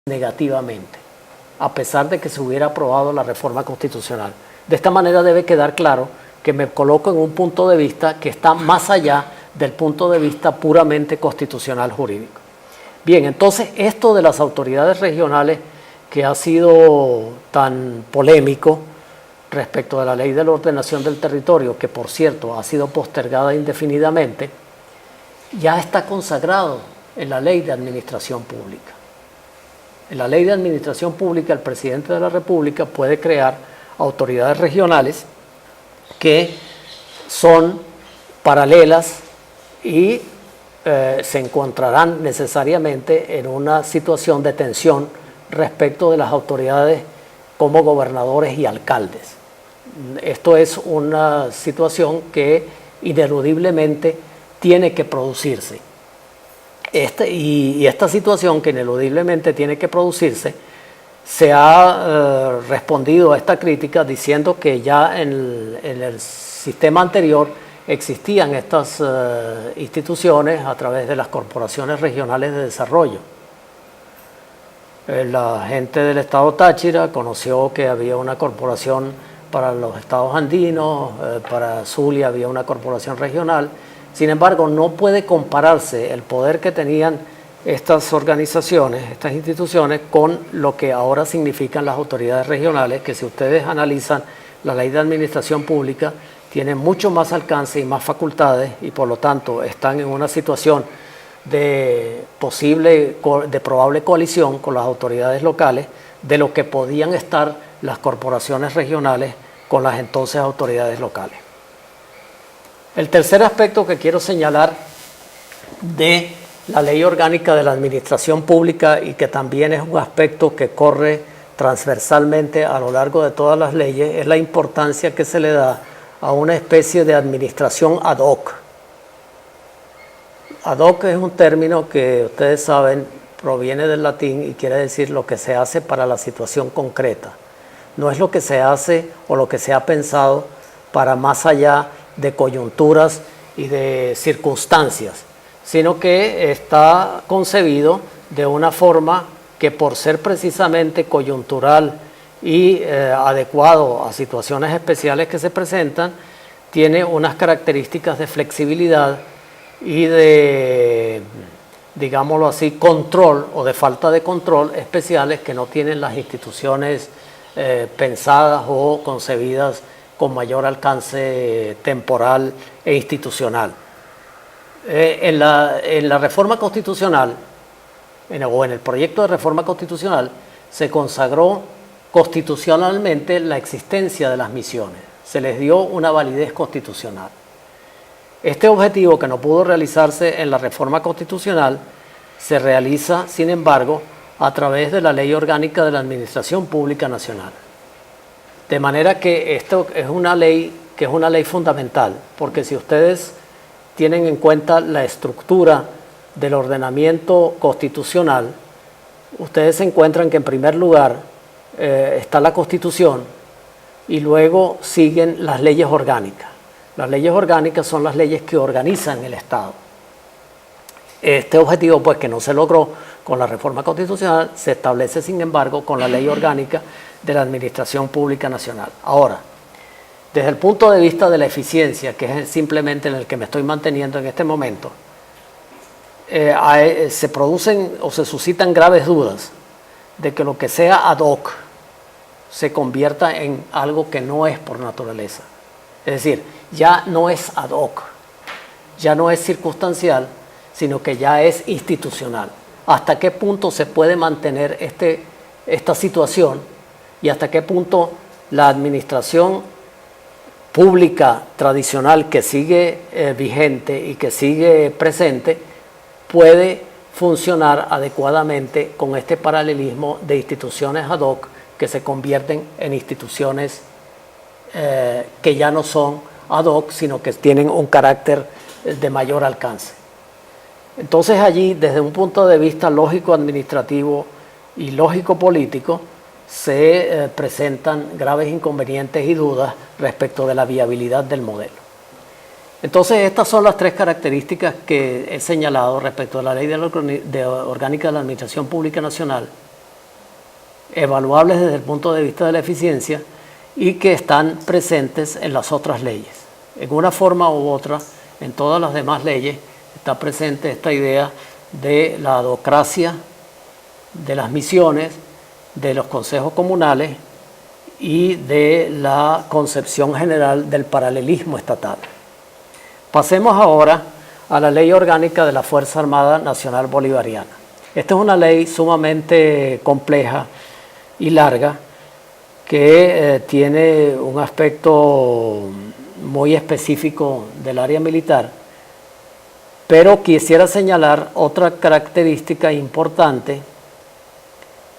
negativamente, a pesar de que se hubiera aprobado la reforma constitucional. De esta manera debe quedar claro que me coloco en un punto de vista que está más allá del punto de vista puramente constitucional jurídico. Bien, entonces esto de las autoridades regionales que ha sido tan polémico respecto de la ley de la ordenación del territorio, que por cierto ha sido postergada indefinidamente, ya está consagrado en la ley de administración pública. En la ley de administración pública, el presidente de la República puede crear autoridades regionales que son paralelas y se encontrarán necesariamente en una situación de tensión respecto de las autoridades como gobernadores y alcaldes. Esto es una situación que ineludiblemente tiene que producirse. Esta situación que ineludiblemente tiene que producirse, se ha respondido a esta crítica diciendo que ya en el sistema anterior existían estas instituciones a través de las corporaciones regionales de desarrollo. La gente del estado Táchira conoció que había una corporación para los estados andinos, para Zulia había una corporación regional. Sin embargo, no puede compararse el poder que tenían estas organizaciones, estas instituciones, con lo que ahora significan las autoridades regionales, que si ustedes analizan la ley de administración pública, tienen mucho más alcance y más facultades y por lo tanto están en una situación de probable coalición con las autoridades locales de lo que podían estar las corporaciones regionales con las entonces autoridades locales. El tercer aspecto que quiero señalar de la ley orgánica de la administración pública y que también es un aspecto que corre transversalmente a lo largo de todas las leyes es la importancia que se le da a una especie de administración ad hoc. Ad hoc es un término que ustedes saben proviene del latín y quiere decir lo que se hace para la situación concreta. No es lo que se hace o lo que se ha pensado para más allá de coyunturas y de circunstancias, sino que está concebido de una forma que por ser precisamente coyuntural y adecuado a situaciones especiales que se presentan, tiene unas características de flexibilidad y de, digámoslo así, control o de falta de control especiales que no tienen las instituciones pensadas o concebidas con mayor alcance temporal e institucional. En la reforma constitucional, o en el proyecto de reforma constitucional, se consagró constitucionalmente la existencia de las misiones, se les dio una validez constitucional. Este objetivo, que no pudo realizarse en la reforma constitucional, se realiza, sin embargo, a través de la Ley Orgánica de la Administración Pública Nacional. De manera que esto es una ley que es una ley fundamental, porque si ustedes tienen en cuenta la estructura del ordenamiento constitucional, ustedes se encuentran que en primer lugar está la Constitución y luego siguen las leyes orgánicas. Las leyes orgánicas son las leyes que organizan el Estado. Este objetivo, pues, que no se logró con la reforma constitucional, se establece, sin embargo, con la Ley Orgánica de la Administración Pública Nacional. Ahora, desde el punto de vista de la eficiencia, que es simplemente en el que me estoy manteniendo en este momento, se producen o se suscitan graves dudas de que lo que sea ad hoc se convierta en algo que no es por naturaleza. Es decir, ya no es ad hoc, ya no es circunstancial, sino que ya es institucional. ¿Hasta qué punto se puede mantener esta situación y hasta qué punto la administración pública tradicional que sigue vigente y que sigue presente puede funcionar adecuadamente con este paralelismo de instituciones ad hoc que se convierten en instituciones que ya no son ad hoc, sino que tienen un carácter de mayor alcance? Entonces allí, desde un punto de vista lógico-administrativo y lógico-político, se presentan graves inconvenientes y dudas respecto de la viabilidad del modelo. Entonces, estas son las tres características que he señalado respecto a la Ley Orgánica de la Administración Pública Nacional evaluables desde el punto de vista de la eficiencia y que están presentes en las otras leyes. En una forma u otra, en todas las demás leyes está presente esta idea de la adhocracia, de las misiones, de los consejos comunales y de la concepción general del paralelismo estatal. Pasemos ahora a la Ley Orgánica de la Fuerza Armada Nacional Bolivariana. Esta es una ley sumamente compleja y larga que tiene un aspecto muy específico del área militar, pero quisiera señalar otra característica importante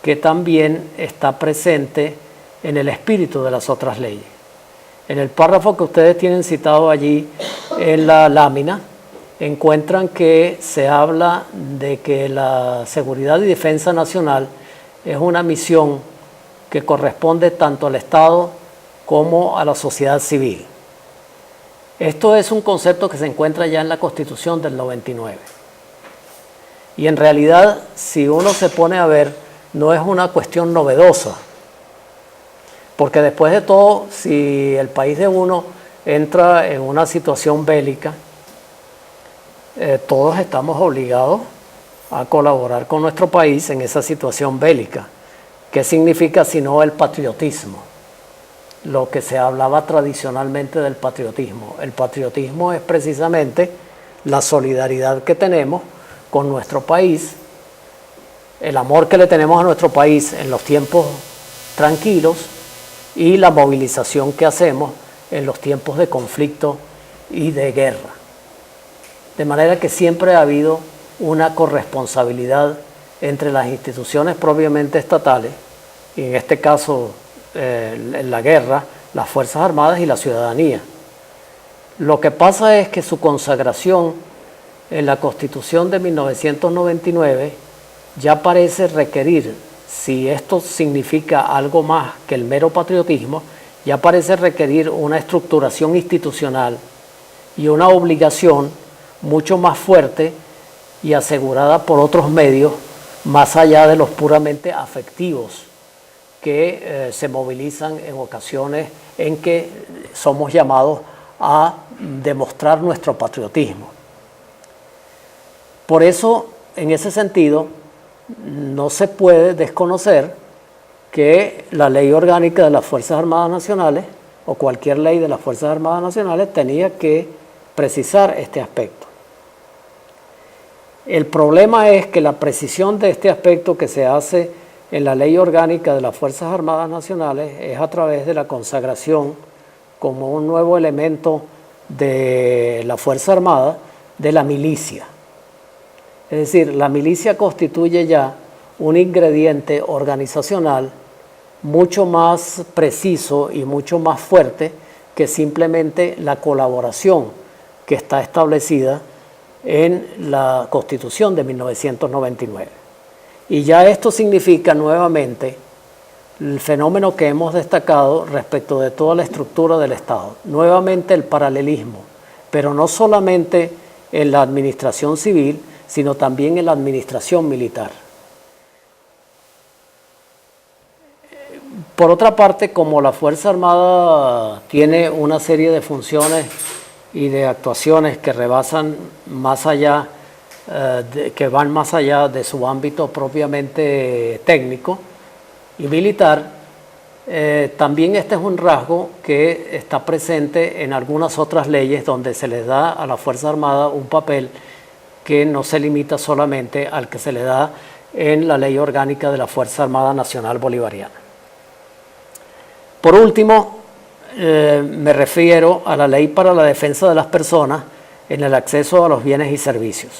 que también está presente en el espíritu de las otras leyes. En el párrafo que ustedes tienen citado allí en la lámina, encuentran que se habla de que la seguridad y defensa nacional es una misión que corresponde tanto al Estado como a la sociedad civil. Esto es un concepto que se encuentra ya en la Constitución del 99. Y en realidad, si uno se pone a ver, no es una cuestión novedosa. Porque después de todo, si el país de uno entra en una situación bélica, todos estamos obligados a colaborar con nuestro país en esa situación bélica. ¿Qué significa sino el patriotismo? Lo que se hablaba tradicionalmente del patriotismo. El patriotismo es precisamente la solidaridad que tenemos con nuestro país, el amor que le tenemos a nuestro país en los tiempos tranquilos y la movilización que hacemos en los tiempos de conflicto y de guerra. De manera que siempre ha habido una corresponsabilidad entre las instituciones propiamente estatales, y en este caso en la guerra, las Fuerzas Armadas y la ciudadanía. Lo que pasa es que su consagración en la Constitución de 1999 ya parece requerir, si esto significa algo más que el mero patriotismo, ya parece requerir una estructuración institucional y una obligación mucho más fuerte y asegurada por otros medios más allá de los puramente afectivos que se movilizan en ocasiones en que somos llamados a demostrar nuestro patriotismo. Por eso, en ese sentido, no se puede desconocer que la Ley Orgánica de las Fuerzas Armadas Nacionales o cualquier ley de las Fuerzas Armadas Nacionales tenía que precisar este aspecto. El problema es que la precisión de este aspecto que se hace en la Ley Orgánica de las Fuerzas Armadas Nacionales es a través de la consagración como un nuevo elemento de la Fuerza Armada de la milicia. Es decir, la milicia constituye ya un ingrediente organizacional mucho más preciso y mucho más fuerte que simplemente la colaboración que está establecida en la Constitución de 1999. Y ya esto significa nuevamente el fenómeno que hemos destacado respecto de toda la estructura del Estado. Nuevamente el paralelismo, pero no solamente en la administración civil, sino también en la administración militar. Por otra parte, como la Fuerza Armada tiene una serie de funciones y de actuaciones que rebasan más allá, que van más allá de su ámbito propiamente técnico y militar, también este es un rasgo que está presente en algunas otras leyes donde se les da a la Fuerza Armada un papel que no se limita solamente al que se le da en la Ley Orgánica de la Fuerza Armada Nacional Bolivariana. Por último, me refiero a la Ley para la Defensa de las Personas en el acceso a los bienes y servicios.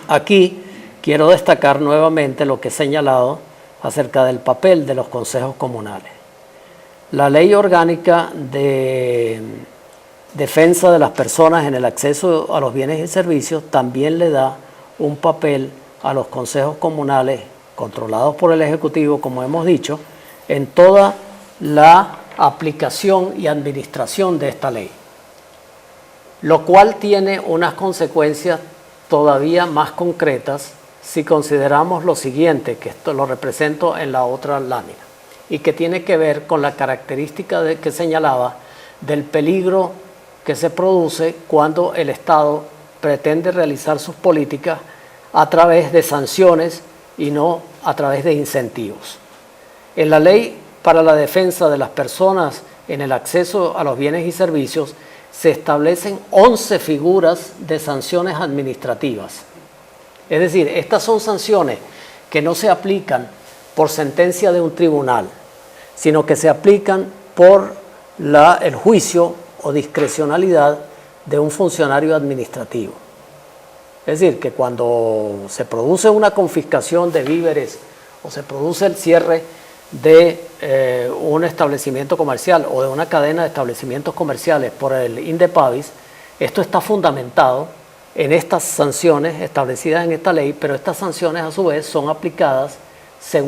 Aquí quiero destacar nuevamente lo que he señalado acerca del papel de los consejos comunales. La Ley Orgánica de Defensa de las Personas en el acceso a los bienes y servicios también le da un papel a los consejos comunales controlados por el Ejecutivo, como hemos dicho, en toda la aplicación y administración de esta ley, lo cual tiene unas consecuencias todavía más concretas si consideramos lo siguiente, que esto lo represento en la otra lámina, y que tiene que ver con la característica que señalaba del peligro que se produce cuando el Estado pretende realizar sus políticas a través de sanciones y no a través de incentivos. En la Ley para la Defensa de las Personas en el Acceso a los Bienes y Servicios se establecen 11 figuras de sanciones administrativas. Es decir, estas son sanciones que no se aplican por sentencia de un tribunal, sino que se aplican por el juicio o discrecionalidad de un funcionario administrativo. Es decir, que cuando se produce una confiscación de víveres o se produce el cierre de un establecimiento comercial o de una cadena de establecimientos comerciales por el INDEPAVIS, esto está fundamentado en estas sanciones establecidas en esta ley, pero estas sanciones a su vez son aplicadas según